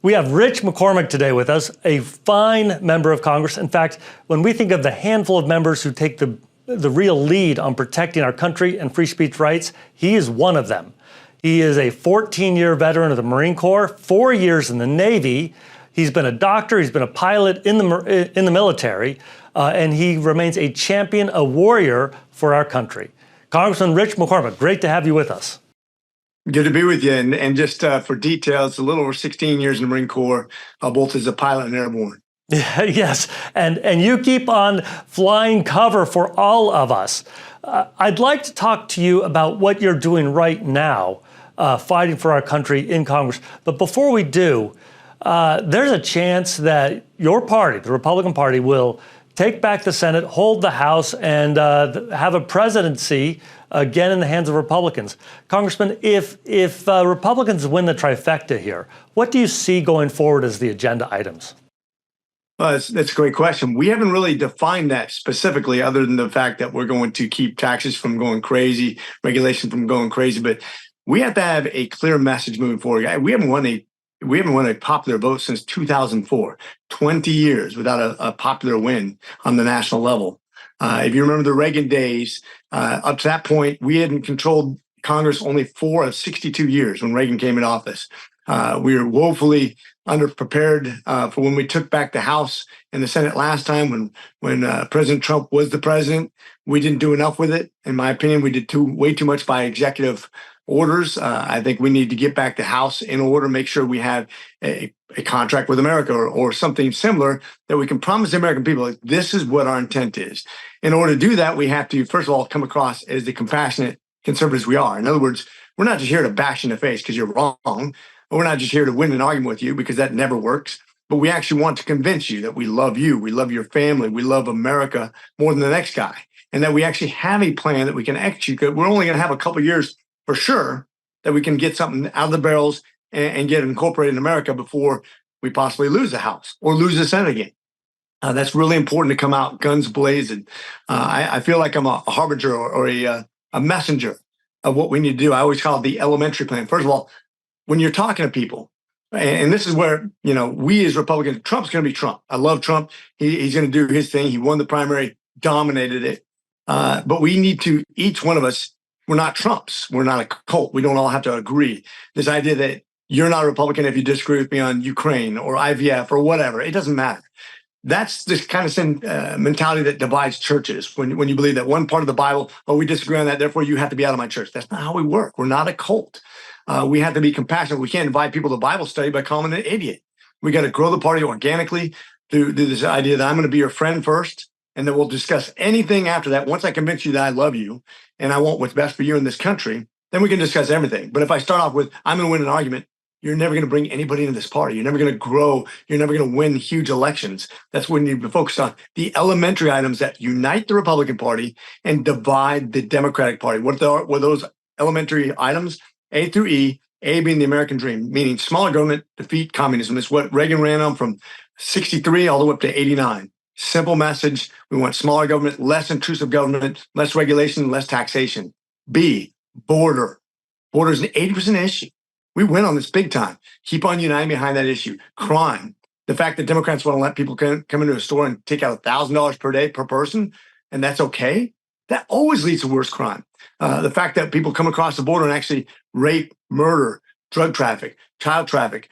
We have Rich McCormick today with us, a fine member of Congress. In fact, when we think of the handful of members who take the real lead on protecting our country and free speech rights, he is one of them. He is a 14-year veteran of the Marine Corps, 4 years in the Navy. He's been a doctor, he's been a pilot in the military, and he remains a champion, a warrior for our country. Congressman Rich McCormick, great to have you with us. Good to be with you. And just for details, a little over 16 years in the Marine Corps, both as a pilot and airborne. Yes, and you keep on flying cover for all of us. I'd like to talk to you about what you're doing right now, fighting for our country in Congress. But before we do, there's a chance that your party, the Republican Party, will take back the Senate, hold the House, and have a presidency again in the hands of Republicans. Congressman, if Republicans win the trifecta here, what do you see going forward as the agenda items? Well, that's a great question. We haven't really defined that specifically, other than the fact that we're going to keep taxes from going crazy, regulation from going crazy. But we have to have a clear message moving forward. We haven't won a popular vote since 2004, 20 years without a popular win on the national level. If you remember the Reagan days, up to that point, we hadn't controlled Congress only 4 of 62 years when Reagan came in office. We were woefully underprepared for when we took back the House and the Senate last time when President Trump was the president. We didn't do enough with it. In my opinion, we did way too much by executive orders. I think we need to get back the House in order, make sure we have a contract with America or something similar that we can promise the American people, like, this is what our intent is. In order to do that, we have to, first of all, come across as the compassionate conservatives we are. In other words, we're not just here to bash in the face because you're wrong. We're not just here to win an argument with you because that never works. But we actually want to convince you that we love you, we love your family, we love America more than the next guy, and that we actually have a plan that we can execute. We're only going to have a couple of years for sure that we can get something out of the barrels and get it incorporated in America before we possibly lose the House or lose the Senate again. That's really important to come out guns blazing. I feel like I'm a harbinger or a messenger of what we need to do. I always call it the elementary plan. First of all, when you're talking to people, and this is where, we as Republicans, Trump's going to be Trump. I love Trump. He's going to do his thing. He won the primary, dominated it. But we need to, each one of us, we're not Trumps. We're not a cult. We don't all have to agree. This idea that you're not a Republican if you disagree with me on Ukraine or IVF or whatever, it doesn't matter. That's this kind of mentality that divides churches. When you believe that one part of the Bible, we disagree on that, therefore you have to be out of my church. That's not how we work. We're not a cult. We have to be compassionate. We can't invite people to Bible study by calling them an idiot. We got to grow the party organically through this idea that I'm going to be your friend first, and then we'll discuss anything after that. Once I convince you that I love you and I want what's best for you in this country, then we can discuss everything. But if I start off with, I'm going to win an argument, you're never going to bring anybody into this party. You're never going to grow. You're never going to win huge elections. That's what we need to focus on. The elementary items that unite the Republican Party and divide the Democratic Party. What were those elementary items? A through E, A being the American dream, meaning smaller government, defeat communism. It's what Reagan ran on from 63 all the way up to 89. Simple message. We want smaller government, less intrusive government, less regulation, less taxation. B, border. Border is an 80% issue. We win on this big time. Keep on uniting behind that issue. Crime. The fact that Democrats want to let people come into a store and take out $1,000 per day per person, and that's okay, that always leads to worse crime. The fact that people come across the border and actually rape, murder, drug traffic, child traffic,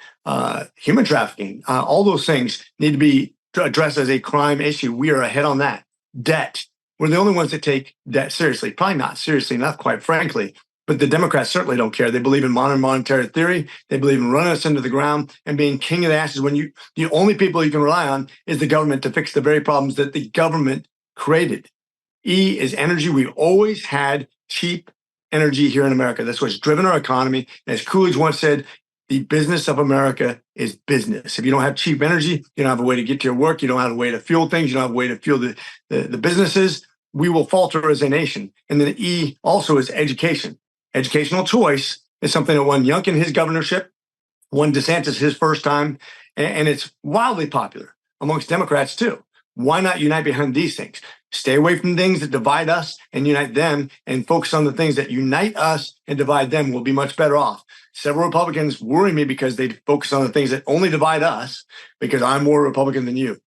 human trafficking, all those things need to be addressed as a crime issue. We are ahead on that. Debt. We're the only ones that take debt seriously. Probably not seriously enough, quite frankly. But the Democrats certainly don't care. They believe in modern monetary theory. They believe in running us into the ground and being king of the ashes when the only people you can rely on is the government to fix the very problems that the government created. E is energy. We've always had cheap energy here in America. That's what's driven our economy. As Coolidge once said, the business of America is business. If you don't have cheap energy, you don't have a way to get to your work. You don't have a way to fuel things. You don't have a way to fuel the businesses. We will falter as a nation. And then E also is education. Educational choice is something that won Youngkin his governorship, won DeSantis his first time, and it's wildly popular amongst Democrats too. Why not unite behind these things? Stay away from things that divide us and unite them, and focus on the things that unite us and divide them. We'll be much better off. Several Republicans worry me because they focus on the things that only divide us, because I'm more Republican than you.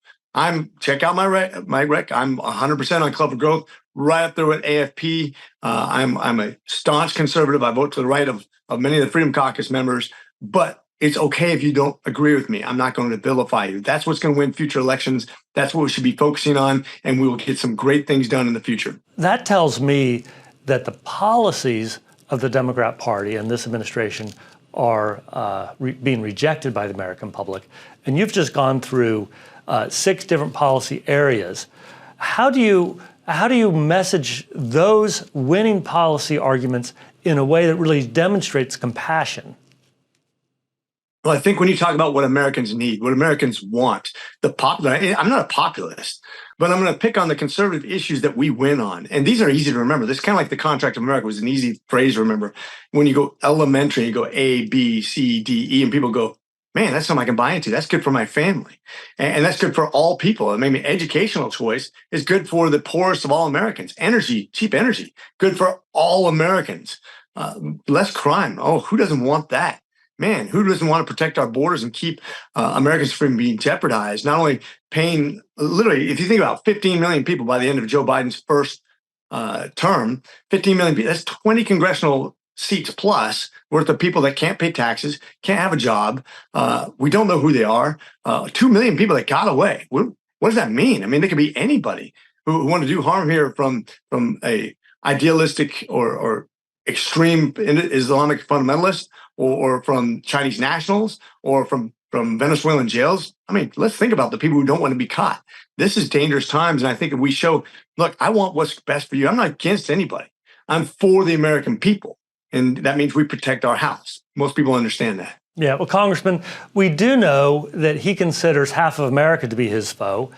Check out my rec. I'm 100% on Club for Growth, right up there with AFP. I'm a staunch conservative. I vote to the right of many of the Freedom Caucus members, but it's okay if you don't agree with me. I'm not going to vilify you. That's what's going to win future elections. That's what we should be focusing on, and we will get some great things done in the future. That tells me that the policies of the Democrat Party and this administration are being rejected by the American public. And you've just gone through 6 different policy areas. How do you message those winning policy arguments in a way that really demonstrates compassion? Well, I think when you talk about what Americans need, what Americans want, I'm not a populist, but I'm going to pick on the conservative issues that we win on. And these are easy to remember. This is kind of like the Contract of America was an easy phrase to remember. When you go elementary, you go A, B, C, D, E, and people go, man, that's something I can buy into. That's good for my family. And that's good for all people. I mean, educational choice is good for the poorest of all Americans. Energy, cheap energy, good for all Americans. Less crime. Oh, who doesn't want that? Man, who doesn't want to protect our borders and keep Americans from being jeopardized? Not only paying, literally, if you think about 15 million people by the end of Joe Biden's first term, 15 million people, that's 20 congressional seats plus worth of people that can't pay taxes, can't have a job. We don't know who they are. 2 million people that got away. What does that mean? I mean, they could be anybody who want to do harm here, from a idealistic or extreme Islamic fundamentalist, or from Chinese nationals, or from Venezuelan jails. I mean, let's think about the people who don't want to be caught. This is dangerous times. And I think if we show, look, I want what's best for you. I'm not against anybody. I'm for the American people. And that means we protect our house. Most people understand that. Yeah, well, Congressman, we do know that he considers half of America to be his foe.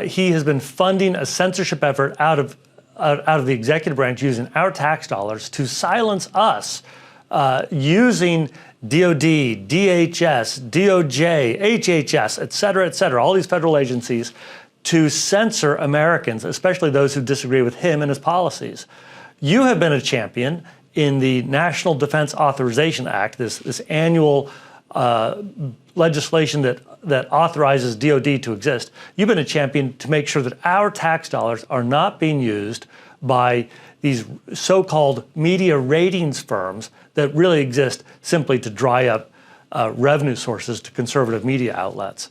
He has been funding a censorship effort out of the executive branch using our tax dollars to silence us, using DOD, DHS, DOJ, HHS, et cetera, all these federal agencies to censor Americans, especially those who disagree with him and his policies. You have been a champion in the National Defense Authorization Act, this annual legislation that authorizes DOD to exist. You've been a champion to make sure that our tax dollars are not being used by these so-called media ratings firms that really exist simply to dry up revenue sources to conservative media outlets.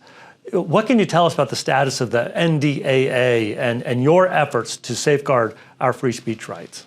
What can you tell us about the status of the NDAA and your efforts to safeguard our free speech rights?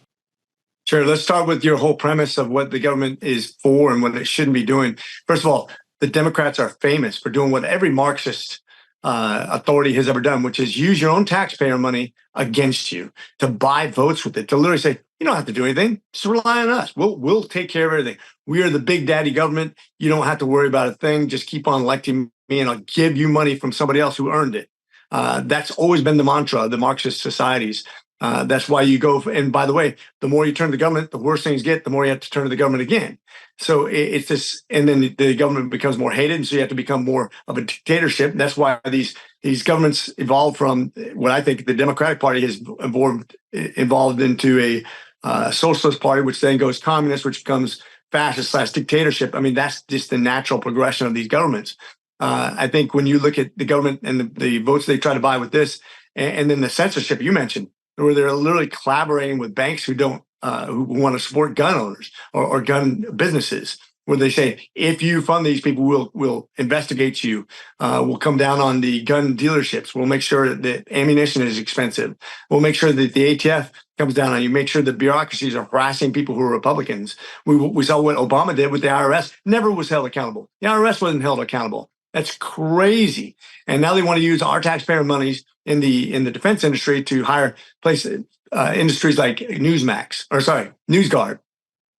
Sure. Let's start with your whole premise of what the government is for and what it shouldn't be doing. First of all, the Democrats are famous for doing what every Marxist authority has ever done, which is use your own taxpayer money against you, to buy votes with it, to literally say, you don't have to do anything. Just rely on us. We'll take care of everything. We are the big daddy government. You don't have to worry about a thing. Just keep on electing me and I'll give you money from somebody else who earned it. That's always been the mantra of the Marxist societies. That's why you go. And by the way, the more you turn to the government, the worse things get, the more you have to turn to the government again. So it's this, and then the government becomes more hated. And so you have to become more of a dictatorship. And that's why these governments evolved from what I think the Democratic Party has evolved into a socialist party, which then goes communist, which becomes fascist/dictatorship. I mean, that's just the natural progression of these governments. I think when you look at the government and the votes they try to buy with this, and then the censorship you mentioned, where they're literally collaborating with banks who don't who want to support gun owners or gun businesses, where they say, if you fund these people, we'll investigate you. We'll come down on the gun dealerships. We'll make sure that ammunition is expensive. We'll make sure that the ATF comes down on you. Make sure the bureaucracies are harassing people who are Republicans. We saw what Obama did with the IRS. Never was held accountable. The IRS wasn't held accountable. That's crazy. And now they want to use our taxpayer monies in the defense industry to hire industries like NewsGuard,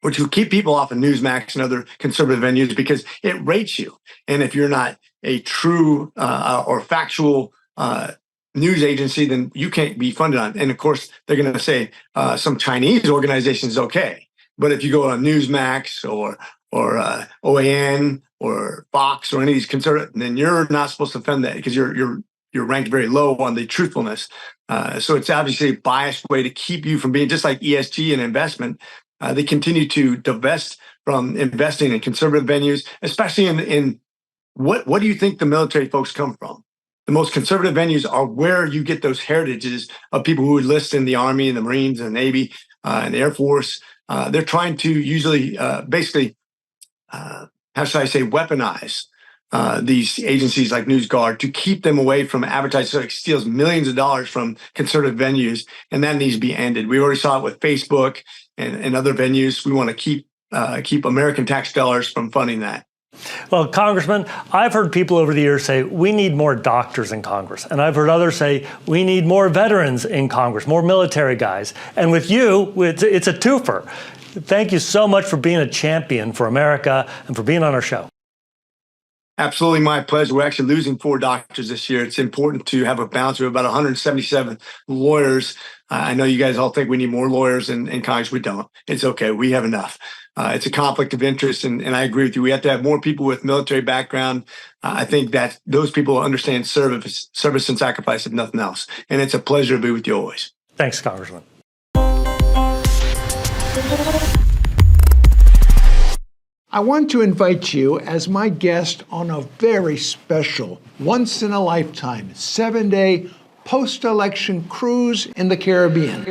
which will keep people off of Newsmax and other conservative venues because it rates you. And if you're not a true or factual news agency, then you can't be funded on. And of course, they're going to say some Chinese organization is okay. But if you go on Newsmax or OAN or Fox or any of these conservative, then you're not supposed to fund that because you're you're ranked very low on the truthfulness. So it's obviously a biased way to keep you from being, just like ESG and investment. They continue to divest from investing in conservative venues, especially in what do you think the military folks come from? The most conservative venues are where you get those heritages of people who enlist in the Army and the Marines and the Navy and the Air Force. They're trying to usually basically, how should I say, weaponize these agencies like NewsGuard to keep them away from advertising. So it steals millions of dollars from conservative venues, and that needs to be ended. We already saw it with Facebook and other venues. We want to keep American tax dollars from funding that. Well, Congressman, I've heard people over the years say we need more doctors in Congress. And I've heard others say we need more veterans in Congress, more military guys. And with you, it's a twofer. Thank you so much for being a champion for America and for being on our show. Absolutely, my pleasure. We're actually losing 4 doctors this year. It's important to have a balance. We have about 177 lawyers. I know you guys all think we need more lawyers in Congress. We don't. It's okay. We have enough. It's a conflict of interest, and I agree with you. We have to have more people with military background. I think that those people understand service and sacrifice, if nothing else. And it's a pleasure to be with you always. Thanks, Congressman. I want to invite you as my guest on a very special, once-in-a-lifetime, 7-day post-election cruise in the Caribbean.